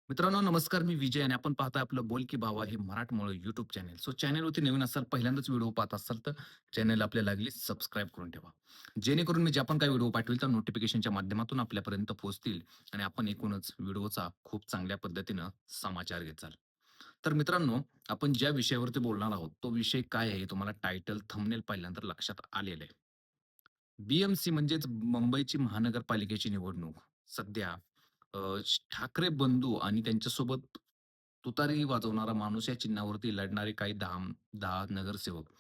मित्रांनो नमस्कार, मी विजय आणि आपण पाहताय आपलं बोल की भावा हे मराठमोळं यूट्यूब चॅनल. चॅनलवरती नवीन असाल, पहिल्यांदाच व्हिडिओ पाहत असाल तर चॅनल आपल्या लागली सबस्क्राईब करून ठेवा. जेणेकरून मी जे पण काही व्हिडिओ पाठवेल तर नोटिफिकेशनच्या माध्यमातून आपल्यापर्यंत पोहोचतील आणि आपण एकूणच व्हिडिओचा खूप चांगल्या पद्धतीनं समाचार घेचाल. तर मित्रांनो, आपण ज्या विषयावरती बोलणार आहोत, तो विषय काय आहे? तुम्हाला टायटल, थंबनेल पाहिल्यानंतर लक्षात आलेलं आहे. BMC म्हणजेच मुंबईची महानगरपालिकेची निवडणूक. सध्या ठाकरे बंधू आणि त्यांच्यासोबत तुतारी वाजवणारा माणूस या चिन्हावरती लढणारे काही 10 नगरसेवक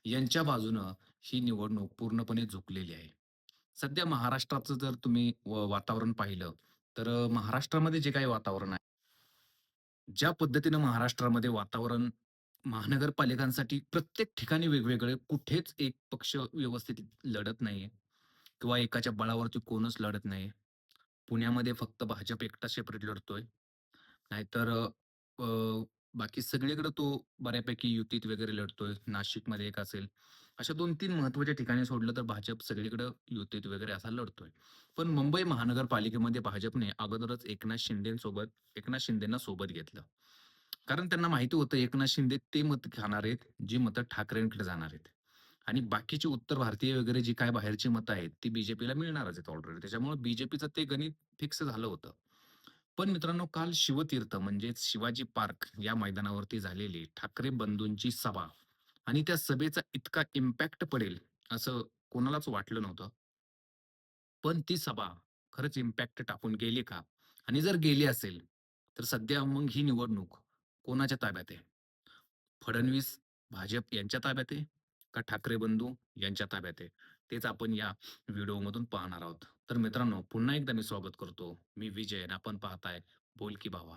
यांच्या बाजूनं ही निवडणूक पूर्णपणे झुकलेली आहे. सध्या महाराष्ट्राचं जर तुम्ही वातावरण पाहिलं, तर महाराष्ट्रामध्ये जे काही वातावरण आहे, ज्या पद्धतीनं महाराष्ट्रामध्ये वातावरण महानगरपालिकांसाठी प्रत्येक ठिकाणी वेगवेगळे, कुठेच एक पक्ष व्यवस्थित लढत नाहीये किंवा एकाच्या बळावरती कोणच लढत नाही. पुण्यामध्ये फक्त भाजप एकटा सेपरेट लढतोय. नाहीतर अ, बाकी सगळीकडे तो बऱ्यापैकी युतीत वगैरे लढतोय. नाशिकमध्ये एक असेल. अशा 2-3 महत्त्वाच्या ठिकाणी सोडलं तर भाजप सगळीकडे युतीत वगैरे असा लढतोय. पण मुंबई महानगरपालिकेमध्ये भाजपने अगोदरच एकनाथ शिंदेंना सोबत घेतलं. कारण त्यांना माहिती होतं एकनाथ शिंदे ते मत खाणार आहेत, जी मतं ठाकरेंकडे जाणार आहेत. आणि बाकीची उत्तर भारतीय वगैरे जी काही बाहेरची मतं आहेत, ती बीजेपीला मिळणारच आहेत ऑलरेडी. त्याच्यामुळे बीजेपीचं ते गणित फिक्स झालं होतं. पण मित्रांनो, काल शिवतीर्थ म्हणजेच शिवाजी पार्क या मैदानावरती झालेली ठाकरे बंधूंची सभा आणि त्या सभेचा इतका इम्पॅक्ट पडेल असं कोणालाच वाटलं नव्हतं. पण ती सभा खरंच इम्पॅक्ट टाकून गेली का? आणि जर गेली असेल, तर सध्या मग ही निवडणूक कोणाच्या ताब्यात आहे? फडणवीस, भाजप यांच्या ताब्यात आहे का ठाकरे बंधू यांच्या ताब्यात आहे? तेच आपण या व्हिडिओमधून पाहणार आहोत. तर मित्रांनो, पुन्हा एकदा मी स्वागत करतो. मी विजय आणि आपण पाहताय बोल की भावा.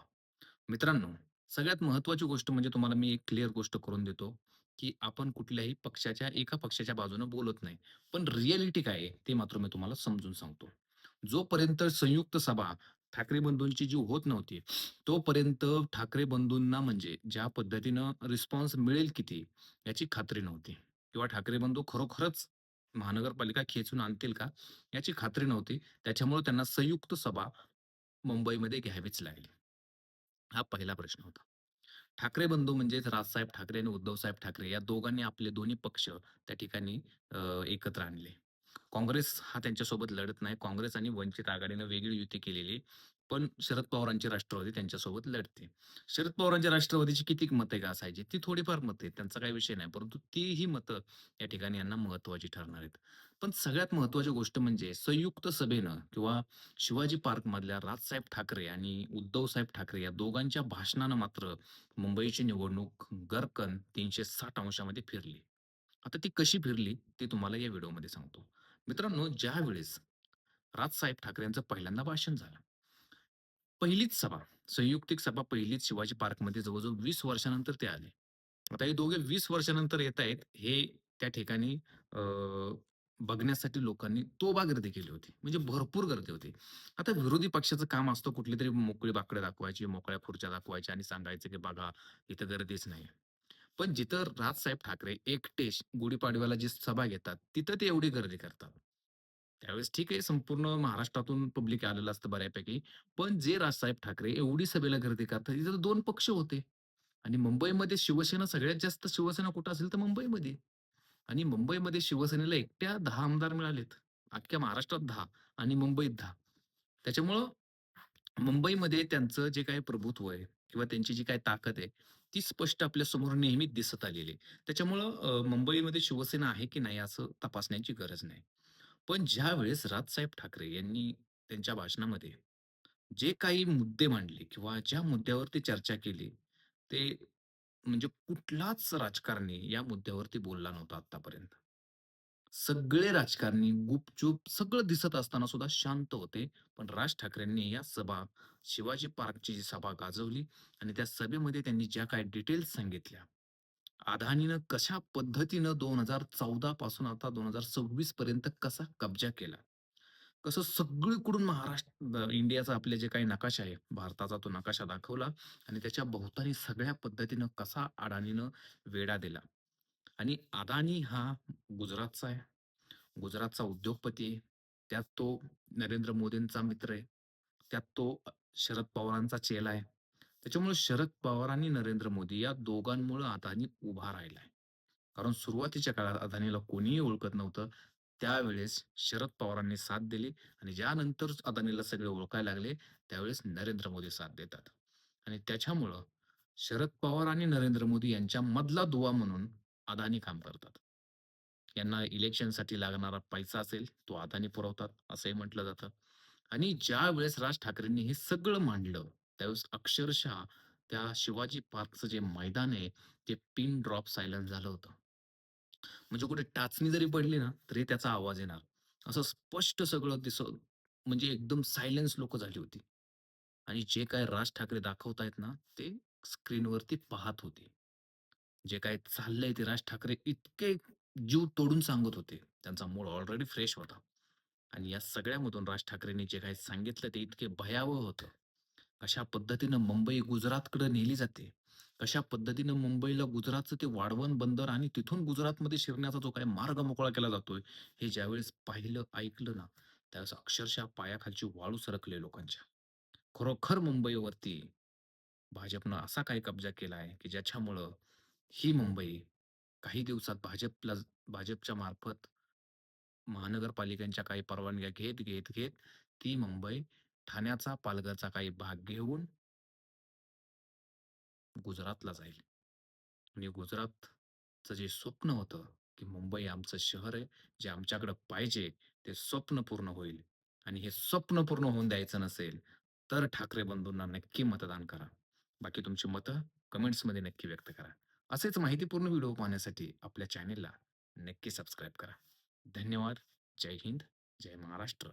मित्रांनो, सगळ्यात महत्त्वाची गोष्ट म्हणजे तुम्हाला मी एक क्लिअर गोष्ट करून देतो, की आपण कुठल्याही एका पक्षाच्या बाजूने बोलत नाही. पण रिॲलिटी काय आहे, ते मात्र मी तुम्हाला समजून सांगतो. जोपर्यंत संयुक्त सभा ठाकरे बंधूंची जी होत नव्हती, तोपर्यंत ठाकरे बंधूंना म्हणजे ज्या पद्धतीनं रिस्पॉन्स मिळेल किती, याची खात्री नव्हती किंवा ठाकरे बंधू खरोखरच महानगरपालिका खेचून आणतील का, याची खात्री नव्हती. त्याच्यामुळे त्यांना संयुक्त सभा मुंबईमध्ये घ्यावीच लागली. हा पहिला प्रश्न होता. ठाकरे बंधू म्हणजेच राजसाहेब ठाकरे आणि उद्धवसाहेब ठाकरे या दोघांनी आपले दोन्ही पक्ष त्या ठिकाणी एकत्र आणले. काँग्रेस हा त्यांच्यासोबत लढत नाही. काँग्रेस आणि वंचित आघाडीनं वेगळी युती केलेली. पण शरद पवारांची राष्ट्रवादी त्यांच्यासोबत लढते. शरद पवारांच्या राष्ट्रवादीची किती मतं का असायची? ती थोडीफार मतं आहेत. त्यांचा काही विषय नाही. परंतु तीही मतं या ठिकाणी यांना महत्त्वाची ठरणार आहेत. पण सगळ्यात महत्त्वाची गोष्ट म्हणजे संयुक्त सभेनं किंवा शिवाजी पार्कमधल्या राजसाहेब ठाकरे आणि उद्धवसाहेब ठाकरे या दोघांच्या भाषणानं मात्र मुंबईची निवडणूक गरकन 360 अंशामध्ये फिरली. आता ती कशी फिरली ते तुम्हाला या व्हिडिओमध्ये सांगतो. मित्रांनो, ज्यावेळेस राजसाहेब ठाकरे यांचं पहिल्यांदा भाषण झालं. पहिलीच सभा, संयुक्तिक सभा पहिलीच शिवाजी पार्कमध्ये जवळ-जवळ 20 वर्षानंतर ते आले. आता हे दोघे 20 वर्षानंतर येतायत, हे त्या ठिकाणी अ, बघण्यासाठी लोकांनी तोबा गर्दी केली होती. म्हणजे भरपूर गर्दी होती. आता विरोधी पक्षाचं काम असतं कुठलीतरी मोकळी बाकडं दाखवायची, मोकळ्या खुर्च्या दाखवायच्या आणि सांगायचं, की बघा इथं गर्दीच नाही. पण जिथं राजसाहेब ठाकरे एकटे गुढीपाडव्याला जी सभा घेतात, तिथं ते एवढी गर्दी करतात. त्यावेळेस ठीक आहे, संपूर्ण महाराष्ट्रातून पब्लिक आलेलं असतं बऱ्यापैकी. पण जे राजसाहेब ठाकरे एवढी सभेला गर्दी करतात, तिथं 2 पक्ष होते आणि मुंबईमध्ये शिवसेना सगळ्यात जास्त शिवसेना कुठं असेल तर मुंबईमध्ये. आणि मुंबईमध्ये शिवसेनेला एकट्या 10 आमदार मिळालेत. अख्ख्या महाराष्ट्रात 10 आणि मुंबईत 10. त्याच्यामुळं मुंबईमध्ये त्यांचं जे काही प्रभुत्व आहे किंवा त्यांची जी काही ताकद आहे, ती स्पष्ट आपल्यासमोर नेहमीच दिसत आलेली आहे. त्याच्यामुळं मुंबईमध्ये शिवसेना आहे की नाही असं तपासण्याची गरज नाही. पण ज्यावेळेस राजसाहेब ठाकरे यांनी त्यांच्या भाषणामध्ये जे काही मुद्दे मांडले किंवा ज्या मुद्द्यावरती चर्चा केली, ते म्हणजे कुठलाच राजकारणी या मुद्द्यावरती बोलला नव्हता आत्तापर्यंत. सगळे राजकारणी गुपचूप सगळं दिसत असताना सुद्धा शांत होते. पण राज ठाकरेंनी या सभा, शिवाजी पार्कची जी सभा गाजवली आणि त्या सभेमध्ये त्यांनी ज्या काही डिटेल्स सांगितल्या, अदानीनं कशा पद्धतीनं 2014 पासून आता 2026 पर्यंत कसा कब्जा केला. कसं सगळीकडून इंडियाचा आपले जे काही नकाशा आहे, भारताचा तो नकाशा दाखवला आणि त्याच्या भोवताली सगळ्या पद्धतीनं कसा अडाणीनं वेढा दिला. आणि अदानी हा गुजरातचा आहे. गुजरातचा उद्योगपती आहे. त्यात तो नरेंद्र मोदींचा मित्र आहे. त्यात तो शरद पवारांचा चेला आहे. त्याच्यामुळे शरद पवार आणि नरेंद्र मोदी या दोघांमुळं अदानी उभा राहिलाय. कारण सुरुवातीच्या काळात अदानीला कोणीही ओळखत नव्हतं. त्यावेळेस शरद पवारांनी साथ दिली आणि ज्यानंतर अदानीला सगळे ओळखायला लागले, त्यावेळेस नरेंद्र मोदी साथ देतात. आणि त्याच्यामुळं शरद पवार आणि नरेंद्र मोदी यांच्यामधला दुवा म्हणून अदानी काम करतात. यांना इलेक्शनसाठी लागणारा पैसा असेल, तो अदानी पुरवतात, असंही म्हटलं जातं. आणि ज्यावेळेस राज ठाकरेंनी हे सगळं मांडलं, त्यावेळेस अक्षरशः त्या शिवाजी पार्कचं जे मैदान आहे, ते पिन ड्रॉप सायलेन्स झालं होतं. म्हणजे कुठे टाचणी जरी पडली ना, तरी त्याचा आवाज येणार. असं स्पष्ट सगळं म्हणजे एकदम सायलेन्स लोकं झाली होती. आणि जे काही राज ठाकरे दाखवतायत ना, ते स्क्रीनवरती पाहत होते. जे काही चाललंय ते राज ठाकरे इतके जीव तोडून सांगत होते. त्यांचा मूड ऑलरेडी फ्रेश होता. आणि या सगळ्यामधून राज ठाकरेंनी जे काही सांगितलं ते इतके भयावह होतं. कशा पद्धतीनं मुंबई गुजरातकडे नेली जाते. कशा पद्धतीनं मुंबईला गुजरातचं ते वाढवण बंदर आणि तिथून गुजरातमध्ये शिरण्याचा जो काही मार्ग मोकळा केला जातोय, हे ज्यावेळेस पाहिलं, ऐकलं ना, त्यावेळेस अक्षरशः पायाखालची वाळू सरकली लोकांच्या. खरोखर मुंबईवरती भाजपनं असा काही कब्जा केला आहे, की ज्याच्यामुळं ही मुंबई काही दिवसात भाजपच्या मार्फत महानगरपालिकांच्या काही परवानग्या घेत ती मुंबई ठाण्याचा, पालघरचा काही भाग घेऊन गुजरातला जाईल. आणि गुजरातचं जे स्वप्न होतं, की मुंबई आमचं शहर आहे, जे आमच्याकडं पाहिजे ते स्वप्न पूर्ण होईल. आणि हे स्वप्न पूर्ण होऊन द्यायचं नसेल, तर ठाकरे बंधूंना नक्की मतदान करा. बाकी तुमची मतं कमेंट्समध्ये नक्की व्यक्त करा. असेच माहितीपूर्ण व्हिडिओ पाहण्यासाठी आपल्या चॅनेलला नक्की सबस्क्राईब करा. धन्यवाद. जय हिंद. जय महाराष्ट्र.